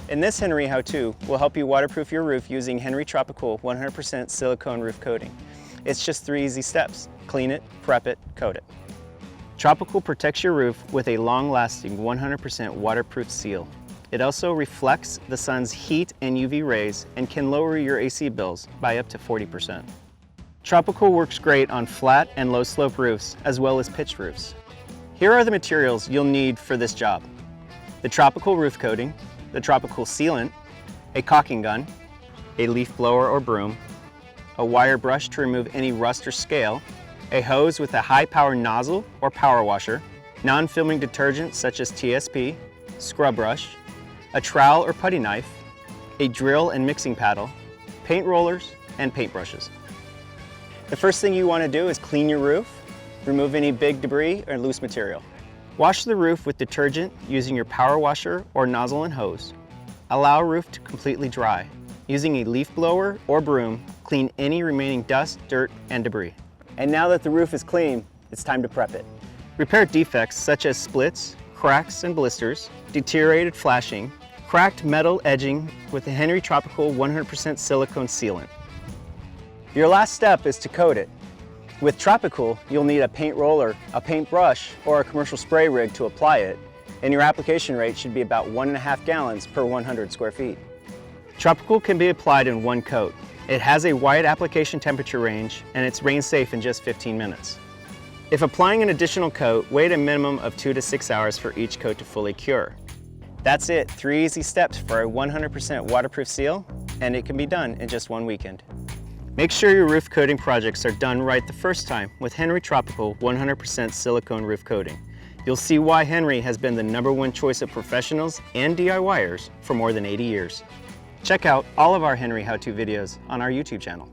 In this Henry how-to, we'll help you waterproof your roof using Henry Tropi-Cool 100% silicone roof coating. It's just 3 easy steps. Clean it, prep it, coat it. Tropi-Cool protects your roof with a long-lasting 100% waterproof seal. It also reflects the sun's heat and UV rays and can lower your AC bills by up to 40%. Tropi-Cool works great on flat and low slope roofs as well as pitched roofs. Here are the materials you'll need for this job. The Tropi-Cool roof coating, the Tropi-Cool sealant, a caulking gun, a leaf blower or broom, a wire brush to remove any rust or scale, a hose with a high-power nozzle or power washer, non-filming detergent such as TSP, scrub brush, a trowel or putty knife, a drill and mixing paddle, paint rollers, and paint brushes. The first thing you want to do is clean your roof, remove any big debris or loose material. Wash the roof with detergent using your power washer or nozzle and hose. Allow roof to completely dry. Using a leaf blower or broom, clean any remaining dust, dirt, and debris. And now that the roof is clean, it's time to prep it. Repair defects such as splits, cracks and blisters, deteriorated flashing, cracked metal edging with the Henry Tropi-Cool 100% silicone sealant. Your last step is to coat it. With Tropi-Cool, you'll need a paint roller, a paint brush, or a commercial spray rig to apply it, and your application rate should be about 1.5 gallons per 100 square feet. Tropi-Cool can be applied in one coat. It has a wide application temperature range, and it's rain safe in just 15 minutes. If applying an additional coat, wait a minimum of 2 to 6 hours for each coat to fully cure. That's it, 3 easy steps for a 100% waterproof seal, and it can be done in just 1 weekend. Make sure your roof coating projects are done right the first time with Henry Tropi-Cool 100% silicone roof coating. You'll see why Henry has been the #1 choice of professionals and DIYers for more than 80 years. Check out all of our Henry how-to videos on our YouTube channel.